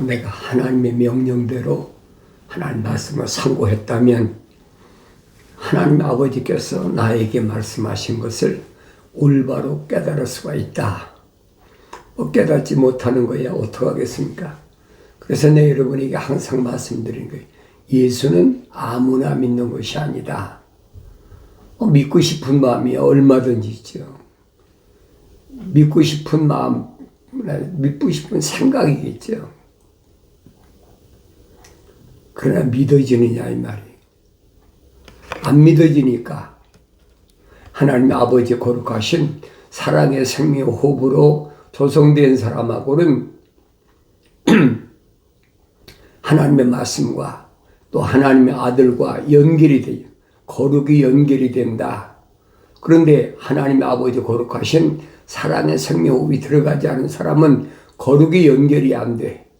내가 하나님의 명령대로 하나님 말씀을 상고했다면 하나님 아버지께서 나에게 말씀하신 것을 올바로 깨달을 수가 있다. 깨닫지 못하는 거야 어떡하겠습니까? 그래서 내 여러분에게 항상 말씀드리는 거예요. 예수는 아무나 믿는 것이 아니다. 믿고 싶은 마음이 얼마든지 있죠. 믿고 싶은 마음, 믿고 싶은 생각이겠죠. 그러나 믿어지느냐 이 말이에요. 안 믿어지니까 하나님 아버지 거룩하신 사랑의 생명 호흡으로 조성된 사람하고는 하나님의 말씀과 또 하나님의 아들과 연결이 돼요. 거룩이 연결이 된다. 그런데 하나님의 아버지 거룩하신 사랑의 생명 호흡이 들어가지 않은 사람은 거룩이 연결이 안 돼.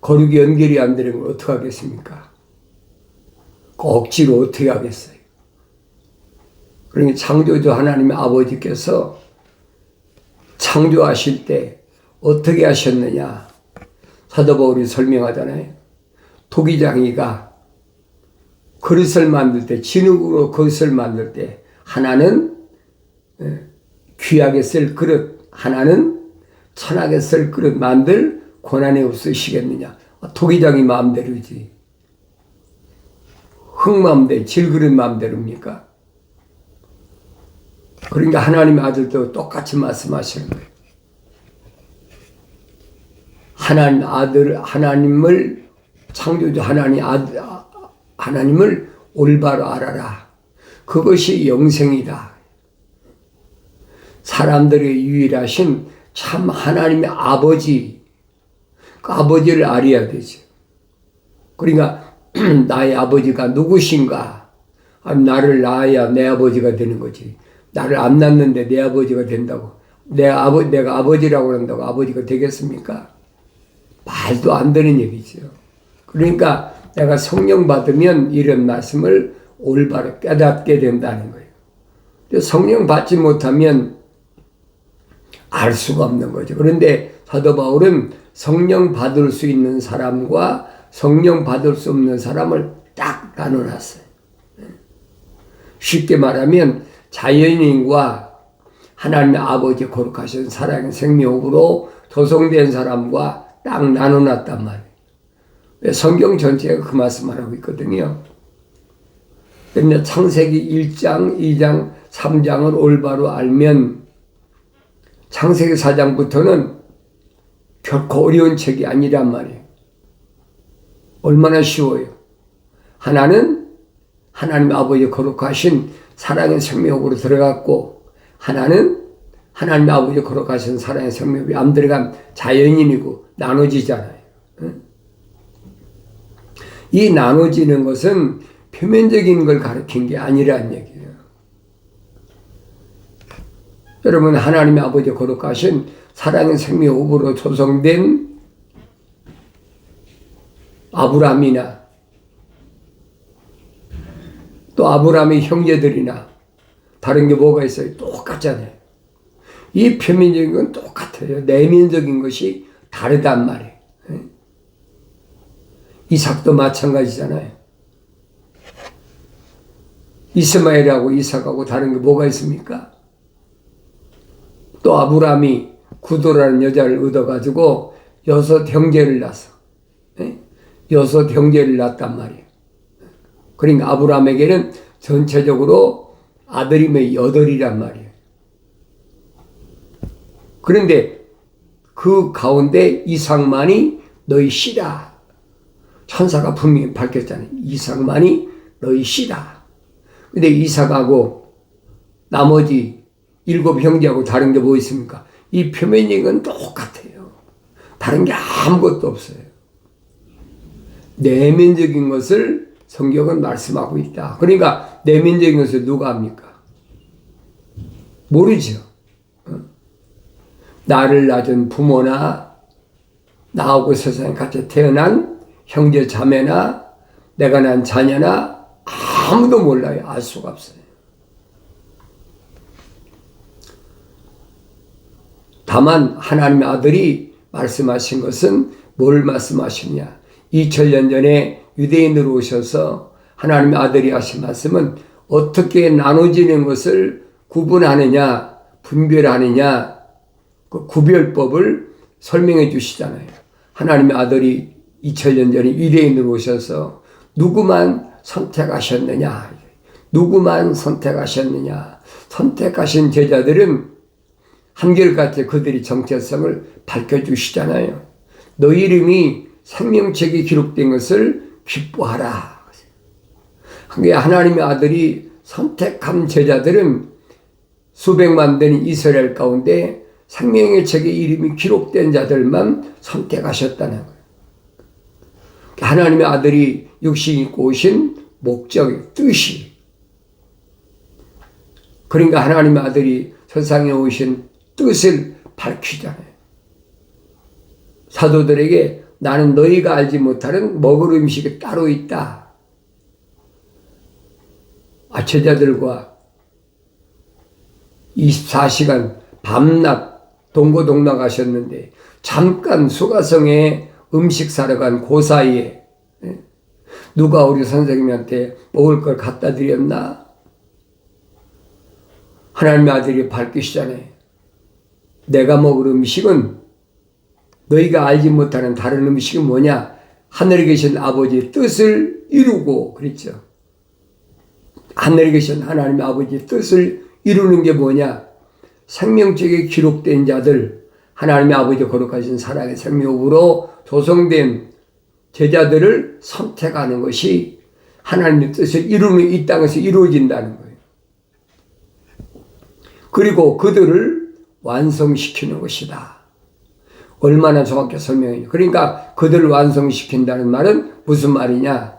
거룩이 연결이 안 되는 걸 어떻게 하겠습니까? 억지로 어떻게 하겠어요? 그러니까 창조주 하나님의 아버지께서 창조하실 때 어떻게 하셨느냐? 사도 바울이 설명하잖아요. 토기장이가 그릇을 만들 때, 진흙으로 그릇을 만들 때 하나는 귀하게 쓸 그릇, 하나는 천하게 쓸 그릇 만들 권한이 없으시겠느냐? 토기장이 마음대로지. 흙 마음대로, 질그릇 마음대로입니까? 그러니까 하나님의 아들도 똑같이 말씀하시는 거예요. 하나님 아들, 하나님을 창조주 하나님을 올바로 알아라. 그것이 영생이다. 사람들의 유일하신 참 하나님의 아버지, 그 아버지를 알아야 되죠. 그러니까 나의 아버지가 누구신가? 나를 낳아야 내 아버지가 되는 거지. 나를 안 낳는데 내 아버지가 된다고. 내가 아버지라고 한다고 아버지가 되겠습니까? 말도 안 되는 얘기죠. 그러니까 내가 성령 받으면 이런 말씀을 올바로 깨닫게 된다는 거예요. 성령 받지 못하면 알 수가 없는 거죠. 그런데 사도 바울은 성령 받을 수 있는 사람과 성령 받을 수 없는 사람을 딱 나눠놨어요. 쉽게 말하면 자연인과 하나님의 아버지 거룩하신 사랑의 생명으로 조성된 사람과 딱 나눠놨단 말이에요. 성경 전체가 그 말씀을 하고 있거든요. 그런데 창세기 1장, 2장, 3장을 올바로 알면 창세기 4장부터는 결코 어려운 책이 아니란 말이에요. 얼마나 쉬워요. 하나는 하나님 아버지 거룩하신 사랑의 생명으로 들어갔고, 하나는 하나님 아버지 거룩하신 사랑의 생명이 안 들어간 자연인이고 나눠지잖아요. 이 나눠지는 것은 표면적인 걸 가르친 게 아니란 얘기예요. 여러분, 하나님의 아버지 거룩하신 사랑의 생명으로 조성된 아브라함이나 또 아브라함의 형제들이나 다른 게 뭐가 있어요? 똑같잖아요. 이 표면적인 건 똑같아요. 내면적인 것이 다르단 말이에요. 이삭도 마찬가지잖아요. 이스마엘하고 이삭하고 다른 게 뭐가 있습니까? 또 아브라함이 구도라는 여자를 얻어가지고 6 형제를 낳았어. 6 형제를 낳았단 말이에요. 그러니까 아브라함에게는 전체적으로 아들이 8이란 말이에요. 그런데 그 가운데 이삭만이 너희 씨다. 천사가 분명히 밝혔잖아요. 이삭만이 너희 씨다. 근데 이삭하고 나머지 7 형제하고 다른 게 뭐 있습니까? 이 표면적인 건 똑같아요. 다른 게 아무것도 없어요. 내면적인 것을 성경은 말씀하고 있다. 그러니까 내면적인 것을 누가 합니까? 모르죠. 나를 낳은 부모나 나하고 세상에 같이 태어난 형제 자매나 내가 낳은 자녀나 아무도 몰라요. 알 수가 없어요. 다만 하나님의 아들이 말씀하신 것은 뭘 말씀하시냐? 2000년 전에 유대인으로 오셔서 하나님의 아들이 하신 말씀은 어떻게 나눠지는 것을 구분하느냐, 분별하느냐, 그 구별법을 설명해 주시잖아요. 하나님의 아들이 2000년 전에 유대인으로 오셔서 누구만 선택하셨느냐, 누구만 선택하셨느냐, 선택하신 제자들은 한결같이 그들의 정체성을 밝혀주시잖아요. 너 이름이 생명책에 기록된 것을 기뻐하라. 하나님의 아들이 선택한 제자들은 수백만 되는 이스라엘 가운데 생명의 책에 이름이 기록된 자들만 선택하셨다는 거예요. 하나님의 아들이 육신 입고 오신 목적, 뜻이. 그러니까 하나님의 아들이 세상에 오신 뜻을 밝히잖아요. 사도들에게 나는 너희가 알지 못하는 먹을 음식이 따로 있다. 제자들과 24시간 밤낮 동고동락 하셨는데 잠깐 수가성에 음식 사러 간 그 사이에 누가 우리 선생님한테 먹을 걸 갖다 드렸나? 하나님의 아들이 밝히시잖아요. 내가 먹을 음식은 너희가 알지 못하는 다른 음식이 뭐냐? 하늘에 계신 아버지의 뜻을 이루고 그랬죠. 하늘에 계신 하나님의 아버지의 뜻을 이루는 게 뭐냐? 생명책에 기록된 자들, 하나님의 아버지 거룩하신 사랑의 생명으로 조성된 제자들을 선택하는 것이 하나님의 뜻을 이루는 이 땅에서 이루어진다는 거예요. 그리고 그들을 완성시키는 것이다. 얼마나 정확히 설명해요. 그러니까 그들을 완성시킨다는 말은 무슨 말이냐?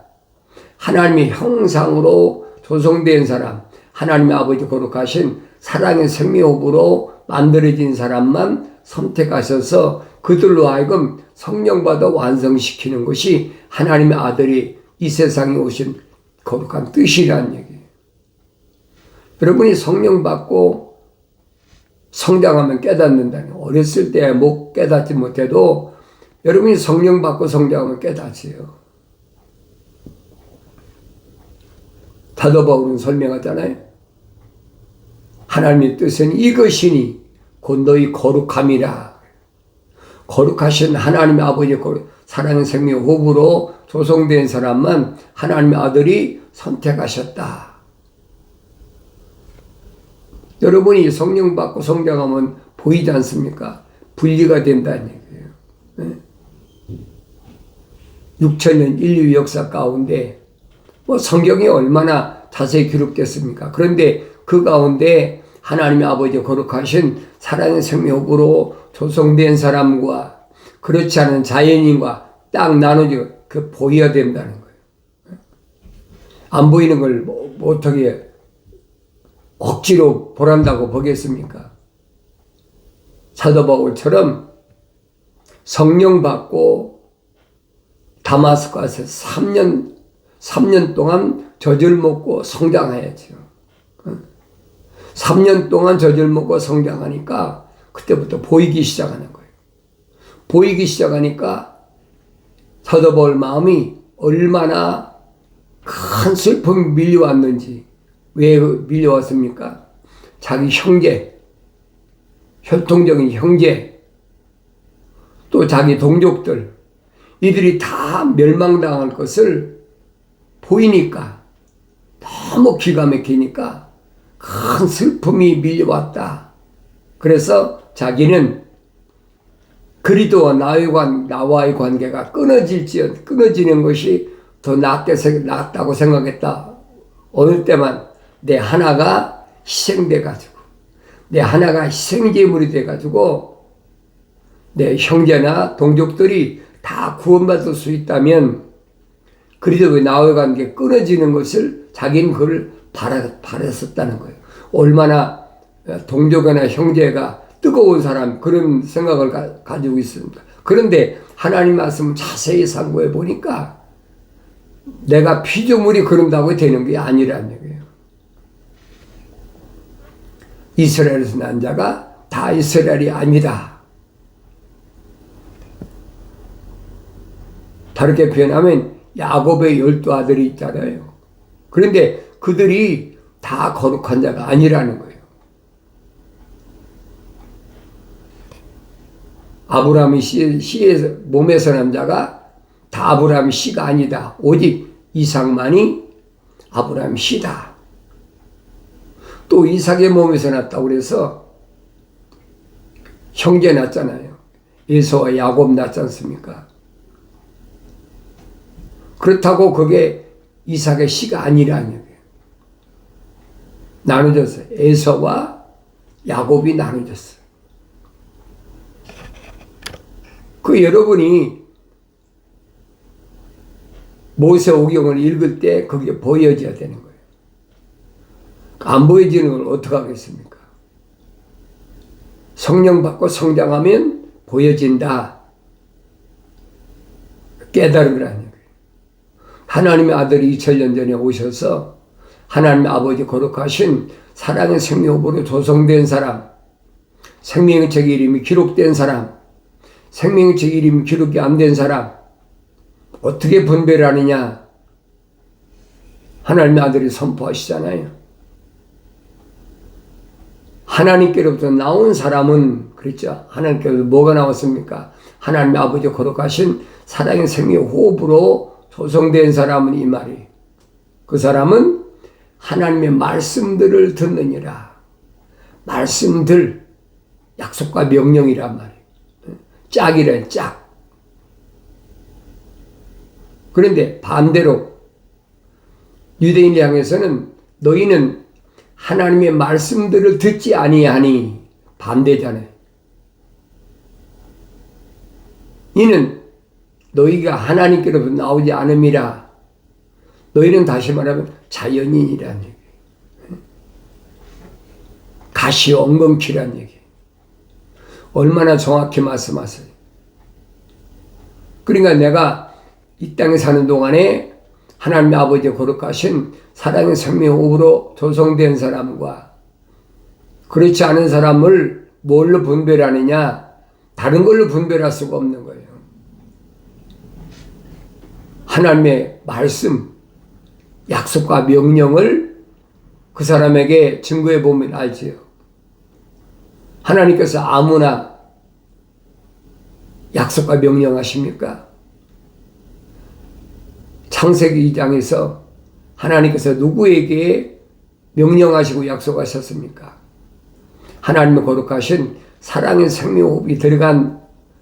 하나님의 형상으로 조성된 사람, 하나님의 아버지 거룩하신 사랑의 생명으로 만들어진 사람만 선택하셔서 그들로 하여금 성령 받아 완성시키는 것이 하나님의 아들이 이 세상에 오신 거룩한 뜻이라는 얘기예요. 여러분이 성령 받고 성장하면 깨닫는다는, 어렸을 때 못 깨닫지 못해도 여러분이 성령 받고 성장하면 깨닫지요. 사도 바울은 설명하잖아요. 하나님의 뜻은 이것이니 곧 너희 거룩함이라. 거룩하신 하나님의 아버지의 사랑의 생명 호흡으로 조성된 사람만 하나님의 아들이 선택하셨다. 여러분이 성령 받고 성장하면 보이지 않습니까? 분리가 된다는 얘기예요. 네? 6천년 인류 역사 가운데 성경이 얼마나 자세히 기록됐습니까? 그런데 그 가운데 하나님의 아버지 거룩하신 사랑의 생명으로 조성된 사람과 그렇지 않은 자연인과 딱 나눠져 보여야 된다는 거예요. 안 보이는 걸 어떻게 억지로 보란다고 보겠습니까? 사도 바울처럼 성령 받고 다마스커스에 3년 동안 젖을 먹고 성장해야죠. 3년 동안 젖을 먹고 성장하니까 그때부터 보이기 시작하는 거예요. 보이기 시작하니까 사도 바울 마음이 얼마나 큰 슬픔이 밀려왔는지. 왜 밀려왔습니까? 자기 형제, 혈통적인 형제, 또 자기 동족들, 이들이 다 멸망당할 것을 보이니까, 너무 기가 막히니까 큰 슬픔이 밀려왔다. 그래서 자기는 그리스도와 나와의 관계가 끊어지는 것이 더 낫다고 생각했다. 어느 때만 내 하나가 희생돼가지고, 내 하나가 희생제물이 돼가지고, 내 형제나 동족들이 다 구원받을 수 있다면, 그리스도의 나와의 관계 끊어지는 것을 자기는 그걸 바랬었다는 거예요. 얼마나 동족이나 형제가 뜨거운 사람, 그런 생각을 가지고 있습니다. 그런데 하나님 말씀을 자세히 상고해 보니까 내가 피조물이 그런다고 되는 게 아니라는 얘기예요. 이스라엘에서 난 자가 다 이스라엘이 아니다. 다르게 표현하면 야곱의 12아들이 있잖아요. 그런데 그들이 다 거룩한 자가 아니라는 거예요. 아브라함의 씨에서 몸에서 난 자가 다 아브라함의 씨가 아니다. 오직 이삭만이 아브라함의 씨다. 또 이삭의 몸에서 났다고 그래서 형제 낳잖아요. 에서와 야곱 낳지 않습니까? 그렇다고 그게 이삭의 씨가 아니라는 얘기예요. 나눠졌어요. 에서와 야곱이 나눠졌어요. 그 여러분이 모세오경을 읽을 때 그게 보여져야 되는 거예요. 안 보여지는 걸 어떻게 하겠습니까? 성령 받고 성장하면 보여진다. 깨달으라는 얘기예요. 하나님의 아들이 2000년 전에 오셔서 하나님의 아버지 거룩하신 사랑의 생명으로 조성된 사람, 생명의 책 이름이 기록된 사람, 생명의 책 이름이 기록이 안 된 사람, 어떻게 분별하느냐? 하나님의 아들이 선포하시잖아요. 하나님께로부터 나온 사람은 그랬죠. 하나님께로부터 뭐가 나왔습니까? 하나님의 아버지 거룩하신 사랑의 생명 호흡으로 조성된 사람은 이 말이. 그 사람은 하나님의 말씀들을 듣느니라. 말씀들, 약속과 명령이란 말이에요. 짝이란 짝. 그런데 반대로 유대인을 향해서는 너희는 하나님의 말씀들을 듣지 아니하니 반대잖아요. 이는 너희가 하나님께로부터 나오지 않음이라. 너희는 다시 말하면 자연인이라는 얘기예요. 가시 엉겅퀴라는 얘기예요. 얼마나 정확히 말씀하세요. 그러니까 내가 이 땅에 사는 동안에 하나님의 아버지 거룩하신 사랑의 생명으로 조성된 사람과 그렇지 않은 사람을 뭘로 분별하느냐? 다른 걸로 분별할 수가 없는 거예요. 하나님의 말씀, 약속과 명령을 그 사람에게 증거해 보면 알지요. 하나님께서 아무나 약속과 명령하십니까? 창세기 2장에서 하나님께서 누구에게 명령하시고 약속하셨습니까? 하나님의 거룩하신 사랑의 생명호흡이 들어간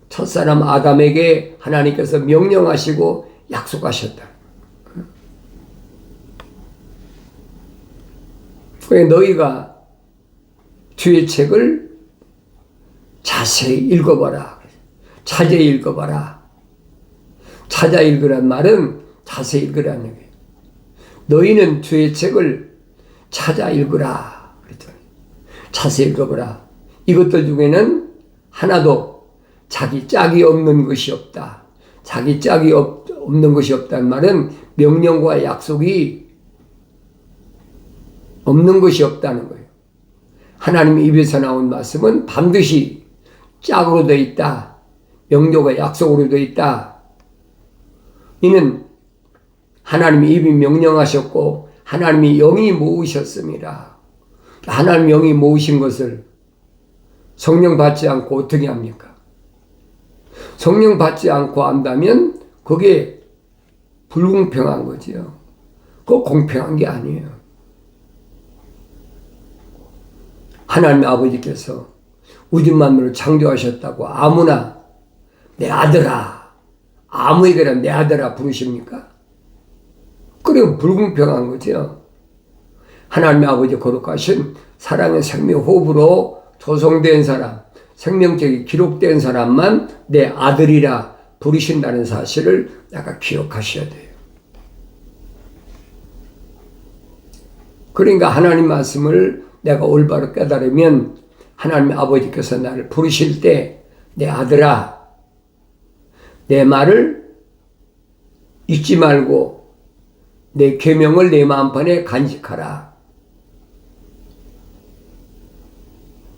첫사람 아담에게 하나님께서 명령하시고 약속하셨다. 왜 너희가 주의 책을 자세히 읽어봐라. 찾아 읽어봐라. 찾아 읽으란 말은 자세히 읽으라는 얘기예요. 너희는 주의 책을 찾아 읽으라. 그랬더니 자세히 읽어보라. 이것들 중에는 하나도 자기 짝이 없는 것이 없다. 자기 짝이 없는 것이 없다는 말은 명령과 약속이 없는 것이 없다는 거예요. 하나님의 입에서 나온 말씀은 반드시 짝으로 되어 있다. 명령과 약속으로 되어 있다. 이는 하나님의 입이 명령하셨고 하나님의 영이 모으셨습니다. 하나님의 영이 모으신 것을 성령 받지 않고 어떻게 합니까? 성령 받지 않고 한다면 그게 불공평한 거지요. 그거 공평한 게 아니에요. 하나님 아버지께서 우주 만물을 창조하셨다고 아무나 내 아들아, 아무에게나 내 아들아 부르십니까? 그래 불공평한 거죠. 하나님의 아버지 거룩하신 사랑의 생명 호흡으로 조성된 사람, 생명책이 기록된 사람만 내 아들이라 부르신다는 사실을 내가 기억하셔야 돼요. 그러니까 하나님 말씀을 내가 올바로 깨달으면 하나님의 아버지께서 나를 부르실 때 내 아들아, 내 말을 잊지 말고 내 계명을 내 마음판에 간직하라.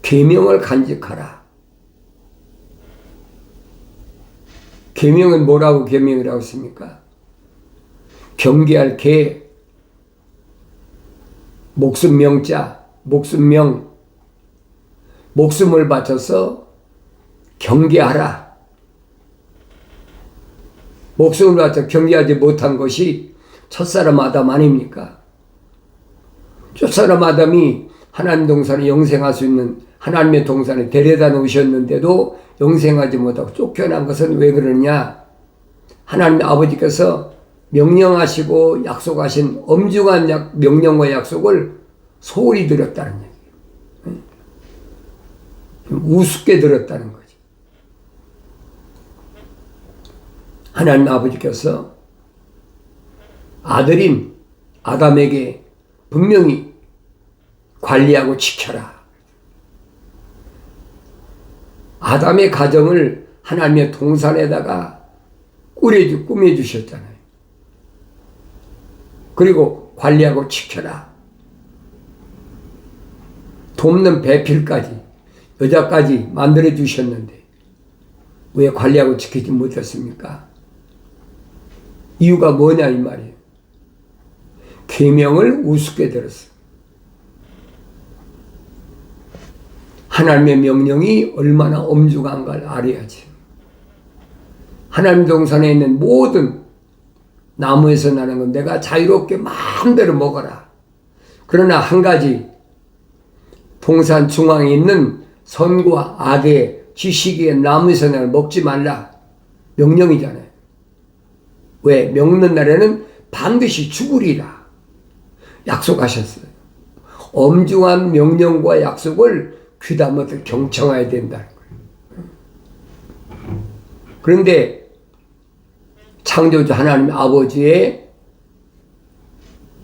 계명을 간직하라. 계명은 뭐라고 계명이라고 했습니까? 경계할 계, 목숨 명자, 목숨 명, 목숨을 바쳐서 경계하라. 목숨을 바쳐 경계하지 못한 것이 첫사람 아담 아닙니까? 첫사람 아담이 하나님 동산에 영생할 수 있는 하나님의 동산에 데려다 놓으셨는데도 영생하지 못하고 쫓겨난 것은 왜 그러냐? 하나님 아버지께서 명령하시고 약속하신 엄중한 명령과 약속을 소홀히 들었다는 얘기예요. 우습게 들었다는 거지. 하나님 아버지께서 아들인 아담에게 분명히 관리하고 지켜라. 아담의 가정을 하나님의 동산에다가 꾸며주셨잖아요. 그리고 관리하고 지켜라. 돕는 배필까지, 여자까지 만들어주셨는데 왜 관리하고 지키지 못했습니까? 이유가 뭐냐 이 말이에요. 계명을 우습게 들었어요. 하나님의 명령이 얼마나 엄중한가를 알아야지. 하나님 동산에 있는 모든 나무에서 나는 건 내가 자유롭게 마음대로 먹어라. 그러나 한 가지, 동산 중앙에 있는 선과 악의 지식의 나무에서 나는 먹지 말라. 명령이잖아요. 왜? 먹는 날에는 반드시 죽으리라. 약속하셨어요. 엄중한 명령과 약속을 귀담아서 경청해야 된다는 거예요. 그런데 창조주 하나님 아버지의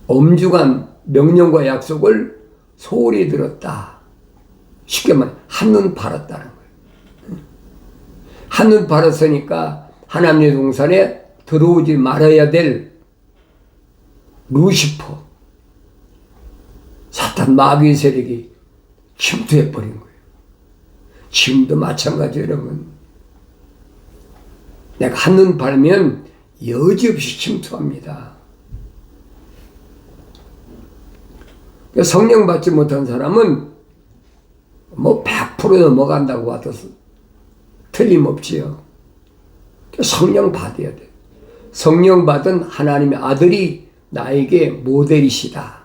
엄중한 명령과 약속을 소홀히 들었다. 쉽게 말해 한눈 팔았다는 거예요. 한눈 팔았으니까 하나님의 동산에 들어오지 말아야 될 루시퍼, 사탄 마귀의 세력이 침투해버린 거예요. 지금도 마찬가지예요, 여러분. 내가 한눈 팔면 여지없이 침투합니다. 성령 받지 못한 사람은 뭐 100% 넘어간다고 하도 틀림없지요. 성령 받아야 돼. 성령 받은 하나님의 아들이 나에게 모델이시다.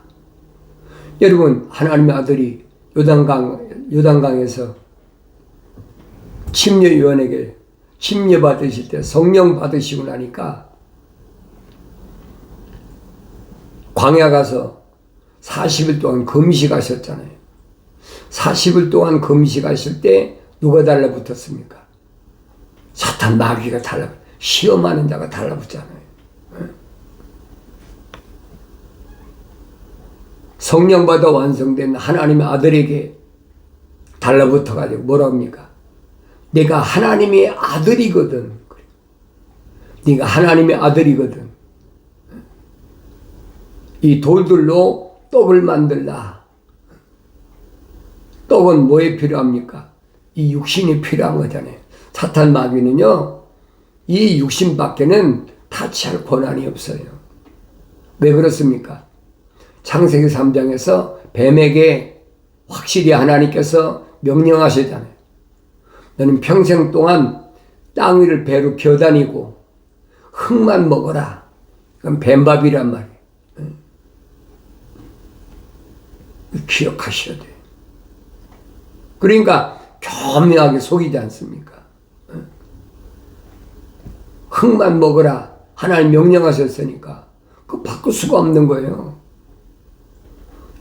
여러분, 하나님의 아들이 요단강에서 침례요한에게 침례 받으실 때 성령 받으시고 나니까 광야 가서 40일 동안 금식하셨잖아요. 40일 동안 금식하실 때 누가 달라붙었습니까? 사탄 마귀가 시험하는 자가 달라붙잖아요. 성령 받아 완성된 하나님의 아들에게 달라붙어가지고 뭐라 합니까? 내가 하나님의 아들이거든. 네가 하나님의 아들이거든. 이 돌들로 떡을 만들라. 떡은 뭐에 필요합니까? 이 육신이 필요한 거잖아요. 사탄 마귀는요, 이 육신밖에는 타치할 권한이 없어요. 왜 그렇습니까? 창세기 3장에서 뱀에게 확실히 하나님께서 명령하시잖아요. 너는 평생 동안 땅 위를 배로 기어다니고 흙만 먹어라. 그건 뱀밥이란 말이에요. 기억하셔야 돼요. 그러니까 교묘하게 속이지 않습니까? 흙만 먹어라. 하나님 명령하셨으니까 그거 바꿀 수가 없는 거예요.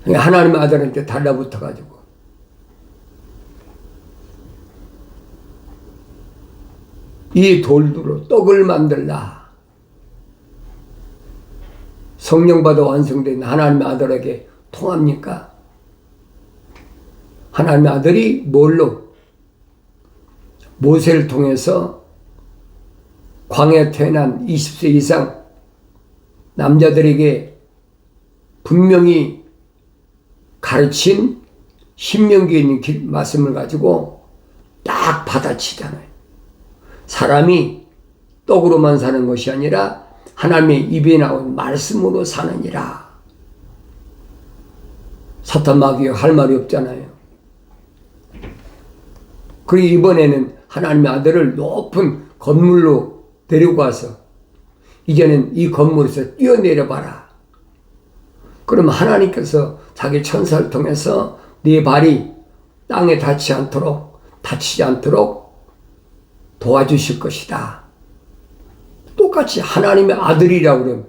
하나님의 아들한테 달라붙어가지고 이 돌들로 떡을 만들라. 성령 받아 완성된 하나님의 아들에게 통합니까? 하나님의 아들이 뭘로? 모세를 통해서 광야에 태어난 20세 이상 남자들에게 분명히 가르친 신명기에 있는 말씀을 가지고 딱 받아치잖아요. 사람이 떡으로만 사는 것이 아니라 하나님의 입에 나온 말씀으로 사느니라. 사탄 마귀가 할 말이 없잖아요. 그리고 이번에는 하나님의 아들을 높은 건물로 데리고 와서 이제는 이 건물에서 뛰어내려 봐라. 그러면 하나님께서 자기 천사를 통해서 네 발이 땅에 다치지 않도록 도와주실 것이다. 똑같이 하나님의 아들이라고 그러면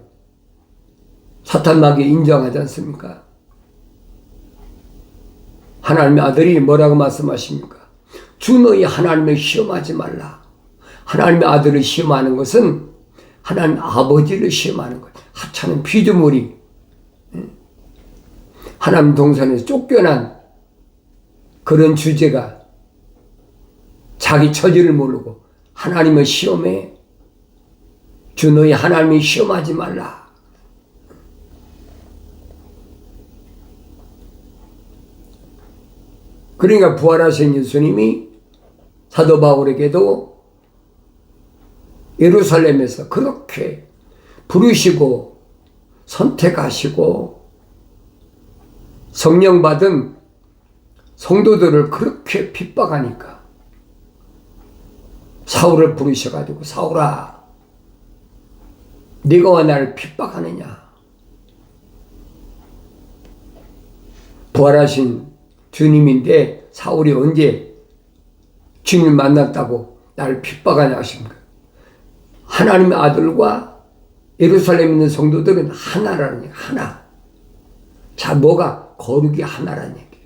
사탄 마귀 인정하지 않습니까? 하나님의 아들이 뭐라고 말씀하십니까? 주 너희 하나님을 시험하지 말라. 하나님의 아들을 시험하는 것은 하나님 아버지를 시험하는 것. 하찮은 피조물이 하나님 동산에서 쫓겨난 그런 주제가 자기 처지를 모르고 하나님을 시험해. 주 너희 하나님을 시험하지 말라. 그러니까 부활하신 예수님이 사도 바울에게도 예루살렘에서 그렇게 부르시고 선택하시고 성령 받은 성도들을 그렇게 핍박하니까 사울을 부르셔가지고 사울아 네가 왜 나를 핍박하느냐. 부활하신 주님인데 사울이 언제 주님을 만났다고 나를 핍박하냐 하십니까? 하나님의 아들과 예루살렘에 있는 성도들은 하나라는 얘기, 하나. 자, 뭐가? 거룩이 하나라는 얘기.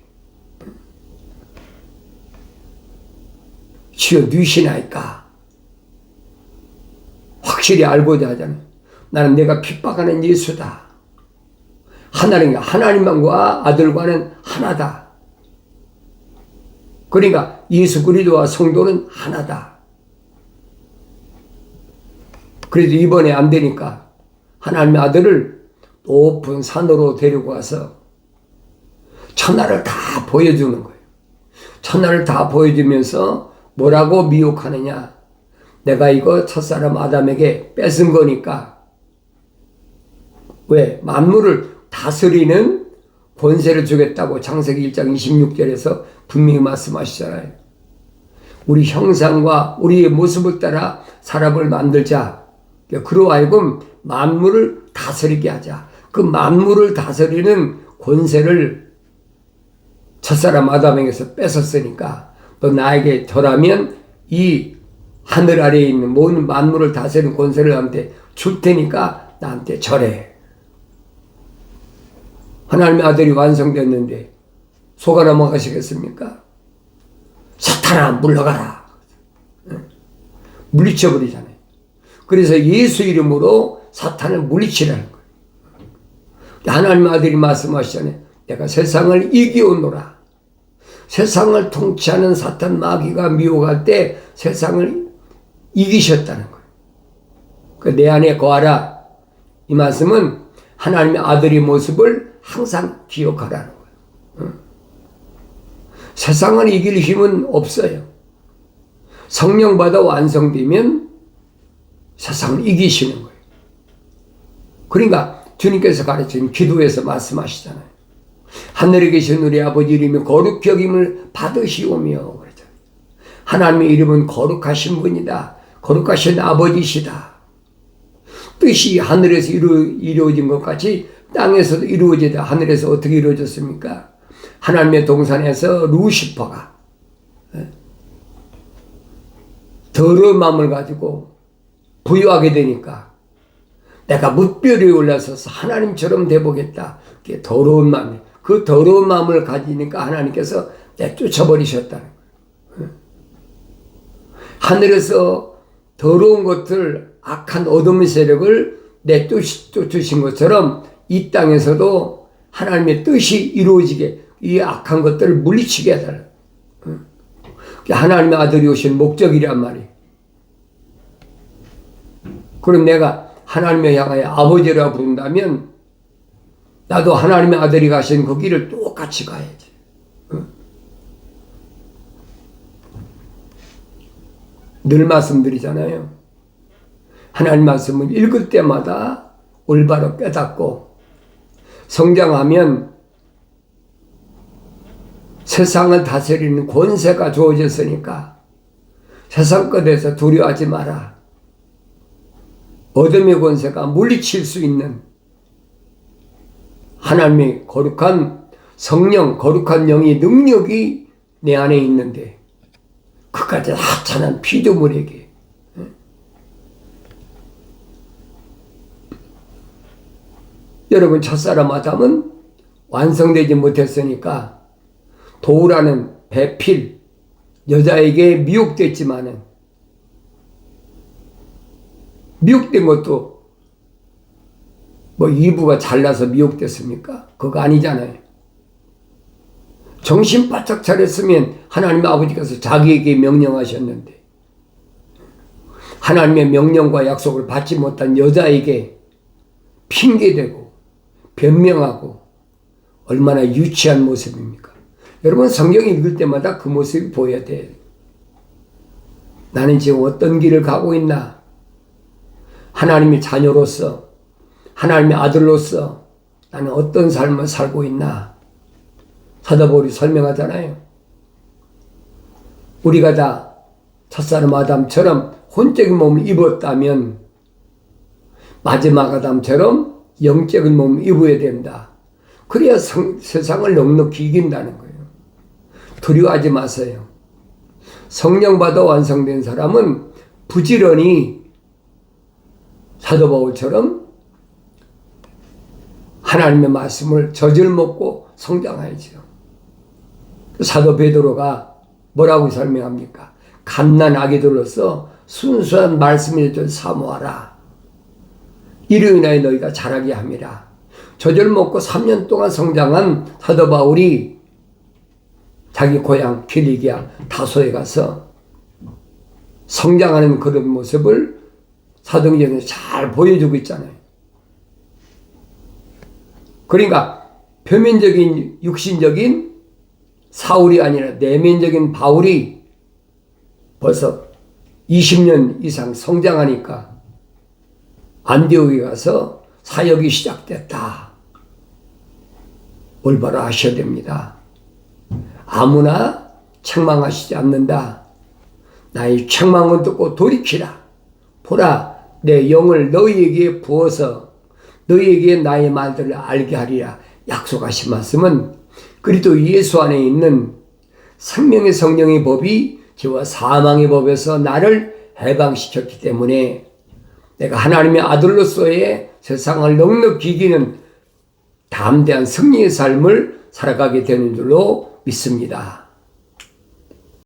주여 누이시나이까? 확실히 알고자 하잖아요. 나는 내가 핍박하는 예수다. 하나님과 아들과는 하나다. 그러니까 예수 그리스도와 성도는 하나다. 그래도 이번에 안 되니까 하나님의 아들을 높은 산으로 데리고 와서 천하를 다 보여주는 거예요. 천하를 다 보여주면서 뭐라고 미혹하느냐. 내가 이거 첫사람 아담에게 뺏은 거니까. 왜? 만물을 다스리는 권세를 주겠다고 창세기 1장 26절에서 분명히 말씀하시잖아요. 우리 형상과 우리의 모습을 따라 사람을 만들자. 그로 하여금 만물을 다스리게 하자. 그 만물을 다스리는 권세를 첫사람 아담에게서 뺏었으니까 너 나에게 절하면 이 하늘 아래에 있는 모든 만물을 다스리는 권세를 나한테 줄 테니까 나한테 절해. 하나님의 아들이 완성됐는데 속아 넘어가시겠습니까? 사탄아 물러가라. 물리쳐버리잖아요. 그래서 예수 이름으로 사탄을 물리치라는 거예요. 하나님의 아들이 말씀하시잖아요. 내가 세상을 이기오노라. 세상을 통치하는 사탄 마귀가 미혹할 때 세상을 이기셨다는 거예요. 내 안에 거하라. 이 말씀은 하나님의 아들의 모습을 항상 기억하라는 거예요. 세상을 이길 힘은 없어요. 성령 받아 완성되면 세상을 이기시는 거예요. 그러니까 주님께서 가르친 기도에서 말씀하시잖아요. 하늘에 계신 우리 아버지 이름이 거룩히 여김을 받으시오며 그러잖아요. 하나님의 이름은 거룩하신 분이다. 거룩하신 아버지시다. 뜻이 하늘에서 이루어진 것 같이 땅에서도 이루어지다. 하늘에서 어떻게 이루어졌습니까? 하나님의 동산에서 루시퍼가 더러운 마음을 가지고 부유하게 되니까 내가 뭇별 위에 올라서서 하나님처럼 돼보겠다. 그게 더러운 마음이에요. 그 더러운 마음을 가지니까 하나님께서 내쫓아버리셨다는 거예요. 하늘에서 더러운 것들, 악한 어둠의 세력을 내쫓으신 것처럼 이 땅에서도 하나님의 뜻이 이루어지게 이 악한 것들을 물리치게 해달라. 하나님의 아들이 오신 목적이란 말이에요. 그럼 내가 하나님을 향하여 아버지라 부른다면 나도 하나님의 아들이 가신 그 길을 똑같이 가야지. 늘 말씀드리잖아요. 하나님 말씀을 읽을 때마다 올바로 깨닫고 성장하면 세상을 다스리는 권세가 주어졌으니까 세상 것에서 두려워하지 마라. 어둠의 권세가 물리칠 수 있는 하나님의 거룩한 성령, 거룩한 영의 능력이 내 안에 있는데 그까지 하찮은 피조물에게 여러분, 첫사람 아담은 완성되지 못했으니까 도우라는 배필 여자에게 미혹됐지만은 미혹된 것도 뭐 이브가 잘나서 미혹됐습니까? 그거 아니잖아요. 정신 바짝 차렸으면 하나님 아버지께서 자기에게 명령하셨는데 하나님의 명령과 약속을 받지 못한 여자에게 핑계대고 변명하고 얼마나 유치한 모습입니까? 여러분, 성경 읽을 때마다 그 모습이 보여야 돼요. 나는 지금 어떤 길을 가고 있나? 하나님의 자녀로서, 하나님의 아들로서 나는 어떤 삶을 살고 있나? 사도 바울이 설명하잖아요. 우리가 다 첫사람 아담처럼 혼적인 몸을 입었다면 마지막 아담처럼 영적인 몸을 입어야 된다. 그래야 세상을 넉넉히 이긴다는 거예요. 두려워하지 마세요. 성령 받아 완성된 사람은 부지런히 사도 바울처럼 하나님의 말씀을 젖을 먹고 성장하죠. 사도 베드로가 뭐라고 설명합니까? 갓난 아기들로서 순수한 말씀의 젖을 사모하라. 이로 인하여 너희가 자라게 함이라. 젖을 먹고 3년 동안 성장한 사도 바울이 자기 고향 길리기아 다소에 가서 성장하는 그런 모습을 사도행전에 잘 보여주고 있잖아요. 그러니까 표면적인 육신적인 사울이 아니라 내면적인 바울이 벌써 20년 이상 성장하니까 안디옥에 가서 사역이 시작됐다. 올바로 하셔야 됩니다. 아무나 책망하시지 않는다. 나의 책망을 듣고 돌이키라. 보라, 내 영을 너희에게 부어서 너희에게 나의 말들을 알게 하리라. 약속하신 말씀은 그리스도 예수 안에 있는 생명의 성령의 법이 저와 사망의 법에서 나를 해방시켰기 때문에 내가 하나님의 아들로서의 세상을 넉넉히 이기는 담대한 승리의 삶을 살아가게 되는 줄로 믿습니다.